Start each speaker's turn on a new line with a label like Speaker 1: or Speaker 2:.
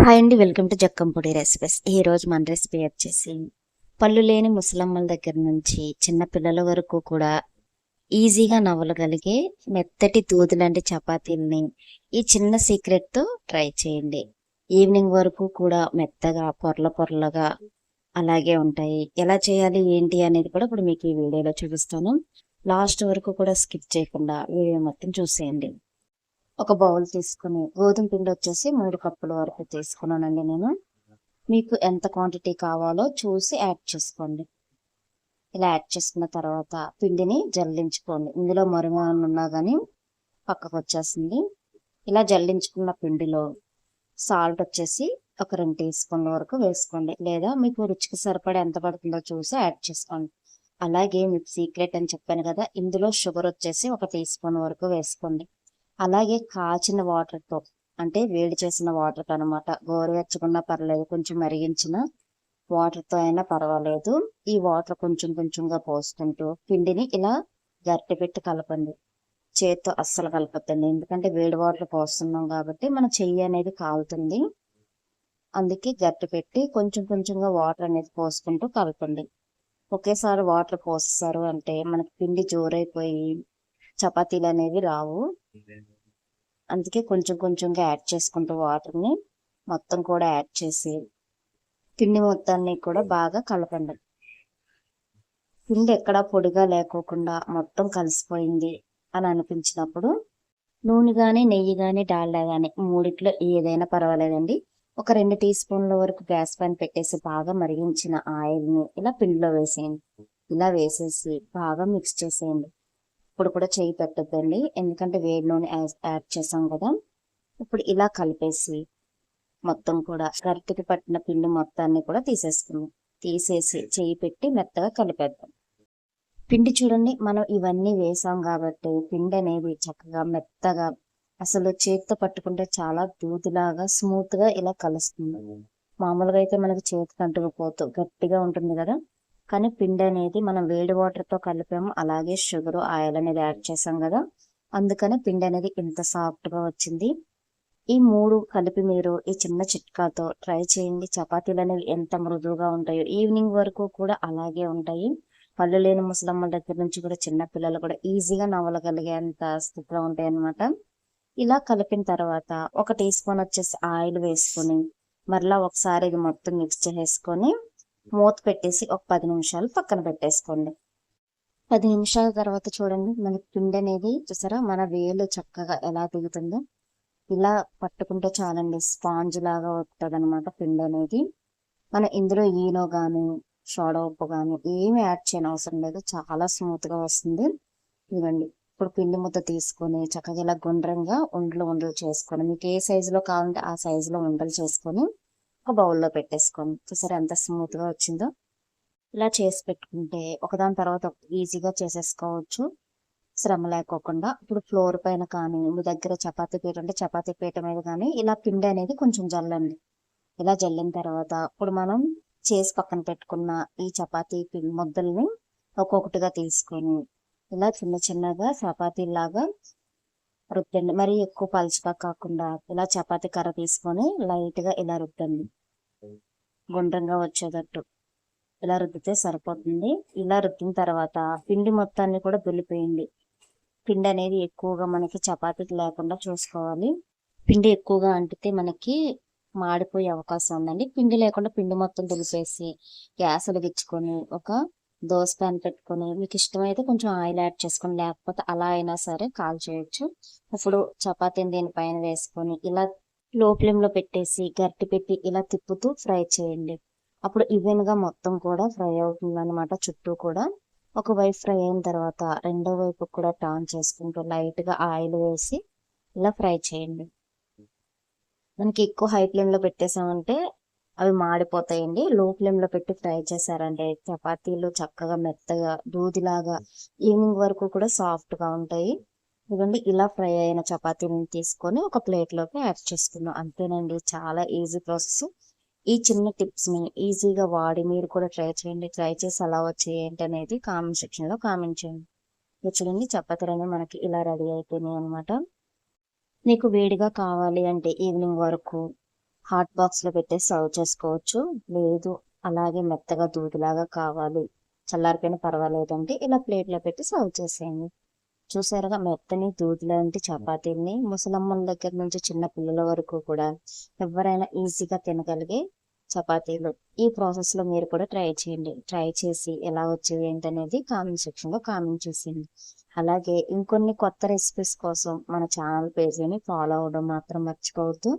Speaker 1: Hi అండి, welcome to జక్కంపొడి recipes. ఈ రోజు మన రెసిపీ వచ్చేసి పళ్ళు లేని ముసలమ్మల దగ్గర నుంచి చిన్న పిల్లల వరకు కూడా ఈజీగా నవ్వగలిగే మెత్తటి దూది లాంటి చపాతీల్ని ఈ చిన్న సీక్రెట్తో ట్రై చేయండి. ఈవినింగ్ వరకు కూడా మెత్తగా పొరల పొరలుగా అలాగే ఉంటాయి. ఎలా చేయాలి ఏంటి అనేది కూడా ఇప్పుడు మీకు ఈ వీడియోలో చూపిస్తాను. లాస్ట్ వరకు కూడా స్కిప్ చేయకుండా వీడియో మొత్తం చూసేయండి. ఒక బౌల్ తీసుకుని గోధుమ పిండి వచ్చేసి 3 కప్పుల వరకు తీసుకున్నానండి నేను. మీకు ఎంత క్వాంటిటీ కావాలో చూసి యాడ్ చేసుకోండి. ఇలా యాడ్ చేసుకున్న తర్వాత పిండిని జల్లించుకోండి. ఇందులో మరుగు ఉన్నా కానీ పక్కకు వచ్చేస్తుంది. ఇలా జల్లించుకున్న పిండిలో సాల్ట్ వచ్చేసి ఒక 2 టీ స్పూన్ల వరకు వేసుకోండి, లేదా మీకు రుచికి సరిపడా ఎంత పడుతుందో చూసి యాడ్ చేసుకోండి. అలాగే మీకు సీక్రెట్ అని చెప్పాను కదా, ఇందులో షుగర్ వచ్చేసి 1 టీ స్పూన్ వరకు వేసుకోండి. అలాగే కాచిన వాటర్తో, అంటే వేడి చేసిన వాటర్ అనమాట, గోరువెచ్చకున్నా పర్లేదు, కొంచెం మరిగించిన వాటర్తో అయినా పర్వాలేదు. ఈ వాటర్ కొంచెం కొంచెంగా పోసుకుంటూ పిండిని ఇలా గరిటె పెట్టి కలపండి. చేత్తో అస్సలు కలపద్దండి, ఎందుకంటే వేడి వాటర్ పోస్తున్నాం కాబట్టి మన చెయ్యి అనేది కాలుతుంది. అందుకే గరిటె పెట్టి కొంచెం కొంచెంగా వాటర్ అనేది పోసుకుంటూ కలపండి. ఒకేసారి వాటర్ పోసేసారు అంటే మనకి పిండి జోరైపోయి చపాతీలు అనేవి రావు. అందుకే కొంచెం కొంచెంగా యాడ్ చేసుకుంటూ వాటర్ని మొత్తం కూడా యాడ్ చేసి పిండి మొత్తాన్ని కూడా బాగా కలపండి. పిండి ఎక్కడా పొడిగా లేకోకుండా మొత్తం కలిసిపోయింది అని అనిపించినప్పుడు నూనె కానీ నెయ్యి కానీ డాల్డా కానీ మూడిట్లో ఏదైనా పర్వాలేదండి, ఒక 2 టీ స్పూన్ల వరకు గ్యాస్ పైన పెట్టేసి బాగా మరిగించిన ఆయిల్ని ఇలా పిండిలో వేసేయండి. ఇలా వేసేసి బాగా మిక్స్ చేసేయండి. ఇప్పుడు కూడా చేయి పెట్టద్దండి, ఎందుకంటే వేడి నూనె యాడ్ చేసాం కదా. ఇప్పుడు ఇలా కలిపేసి మొత్తం కూడా గరిటెకి పట్టిన పిండి మొత్తాన్ని కూడా తీసేసి చేయి పెట్టి మెత్తగా కలిపేద్దాం. పిండి చూడండి, మనం ఇవన్నీ వేసాం కాబట్టి పిండి అనేది చక్కగా మెత్తగా, అసలు చేతితో పట్టుకుంటే చాలా దూదిలాగా స్మూత్గా ఇలా కలుస్తుంది. మామూలుగా అయితే మనకి చేతికి అంటుకుపోతూ గట్టిగా ఉంటుంది కదా, కానీ పిండి అనేది మనం వేడి వాటర్తో కలిపాము, అలాగే షుగర్ ఆయిల్ అనేది యాడ్ చేసాం కదా, అందుకని పిండి అనేది ఇంత సాఫ్ట్గా వచ్చింది. ఈ 3 కలిపి మీరు ఈ చిన్న చిట్కాతో ట్రై చేయండి. చపాతీలు అనేవి ఎంత మృదువుగా ఉంటాయో ఈవినింగ్ వరకు కూడా అలాగే ఉంటాయి. పళ్ళు లేని ముసలమ్మల దగ్గర నుంచి కూడా చిన్న పిల్లలు కూడా ఈజీగా నవ్వగలిగేంత స్థితిలో ఉంటాయి అన్నమాట. ఇలా కలిపిన తర్వాత 1 టీ స్పూన్ వచ్చేసి ఆయిల్ వేసుకొని మరలా ఒకసారి ఇది మొత్తం మిక్స్ చేసుకొని మూత పెట్టేసి ఒక 10 నిమిషాలు పక్కన పెట్టేసుకోండి. 10 నిమిషాల తర్వాత చూడండి, మనకి పిండి అనేది చూసారా, మన వేలు చక్కగా ఎలా దిగుతుందో. ఇలా పట్టుకుంటే చాలండి, స్పాంజ్ లాగా వస్తుంది అనమాట పిండి అనేది. మనం ఇందులో ఈనో కానీ సోడా ఉప్పు కానీ ఏమి యాడ్ చేయని అవసరం లేదు, చాలా స్మూత్గా వస్తుంది. ఇవ్వండి, ఇప్పుడు పిండి ముద్ద తీసుకొని చక్కగా ఇలా గుండ్రంగా ఉండలు చేసుకొని, మీకు ఏ సైజులో కావాలంటే ఆ సైజులో ఉండలు చేసుకొని ఒక బౌల్లో పెట్టేసుకోండి. చూసారా ఎంత స్మూత్గా వచ్చిందో. ఇలా చేసి పెట్టుకుంటే ఒకదాని తర్వాత ఈజీగా చేసేసుకోవచ్చు, శ్రమ లేకోకుండా. ఇప్పుడు ఫ్లోర్ పైన కానీ మీ దగ్గర చపాతీ పీట ఉంటే చపాతీ పీట మీద కానీ ఇలా పిండి అనేది కొంచెం జల్లండి. ఇలా జల్లిన తర్వాత ఇప్పుడు మనం చేసి పక్కన పెట్టుకున్న ఈ చపాతీ ముద్దల్ని ఒక్కొక్కటిగా తీసుకొని ఇలా చిన్న చిన్నగా చపాతీలాగా రుద్దండి. మరి ఎక్కువ పలుచగా కాకుండా ఇలా చపాతీ కర్ర తీసుకొని లైట్గా ఇలా రుద్దండి, గుండ్రంగా వచ్చేటట్టు ఇలా రుద్దితే సరిపోతుంది. ఇలా రుద్దిన తర్వాత పిండి మొత్తాన్ని కూడా దులిపేయండి. పిండి అనేది ఎక్కువగా మనకి చపాతీకి లేకుండా చూసుకోవాలి. పిండి ఎక్కువగా అంటితే మనకి మాడిపోయే అవకాశం ఉందండి. పిండి లేకుండా పిండి మొత్తం దులిపేసి గ్యాస్ వెలిగించుకొని ఒక దోస ప్యాన్ పెట్టుకొని, మీకు ఇష్టమైతే కొంచెం ఆయిల్ యాడ్ చేసుకొని, లేకపోతే అలా అయినా సరే కాల్ చేయొచ్చు. ఇప్పుడు చపాతీని దీనిపైన వేసుకొని ఇలా లో ఫ్లేమ్లో పెట్టేసి గరిటె పెట్టి ఇలా తిప్పుతూ ఫ్రై చేయండి. అప్పుడు ఈవెన్గా మొత్తం కూడా ఫ్రై అవుతుంది అనమాట చుట్టూ కూడా. ఒకవైపు ఫ్రై అయిన తర్వాత రెండో వైపు కూడా టర్న్ చేసుకుంటూ లైట్గా ఆయిల్ వేసి ఇలా ఫ్రై చేయండి. మనకి ఎక్కువ హై ఫ్లేమ్లో పెట్టేసామంటే అవి మాడిపోతాయండి. లో ఫ్లేమ్లో పెట్టి ఫ్రై చేశారంటే చపాతీలు చక్కగా మెత్తగా దూదిలాగా ఈవినింగ్ వరకు కూడా సాఫ్ట్గా ఉంటాయి. ఇదిగోండి, ఇలా ఫ్రై అయిన చపాతీలను తీసుకొని ఒక ప్లేట్లోకి యాడ్ చేసుకున్నాం. అంతేనండి, చాలా ఈజీ ప్రాసెస్. ఈ చిన్న టిప్స్ని ఈజీగా వాడి మీరు కూడా ట్రై చేయండి. ట్రై చేసి ఎలా వచ్చాయి ఏంటి అనేది కామెంట్ సెక్షన్లో కామెంట్ చేయండి. చూడండి, చపాతీలు అనేవి మనకి ఇలా రెడీ అయిపోయినాయి అనమాట. నీకు వేడిగా కావాలి అంటే ఈవినింగ్ వరకు హాట్ బాక్స్లో పెట్టేసి సర్వ్ చేసుకోవచ్చు. లేదు అలాగే మెత్తగా దూదిలాగా కావాలి, చల్లారిపోయిన పర్వాలేదంటే ఇలా ప్లేట్లో పెట్టి సర్వ్ చేసేయండి. చూసారుగా మెత్తని దూది లాంటి చపాతీల్ని ముసలమ్మల దగ్గర నుంచి చిన్న పిల్లల వరకు కూడా ఎవరైనా ఈజీగా తినగలిగే చపాతీలు. ఈ ప్రాసెస్లో మీరు కూడా ట్రై చేయండి. ట్రై చేసి ఎలా వచ్చేది ఏంటనేది కామెంట్ సెక్షన్లో కామెంట్ చేసేయండి. అలాగే ఇంకొన్ని కొత్త రెసిపీస్ కోసం మన ఛానల్ పేజీని ఫాలో అవ్వడం మాత్రం మర్చిపోవద్దు.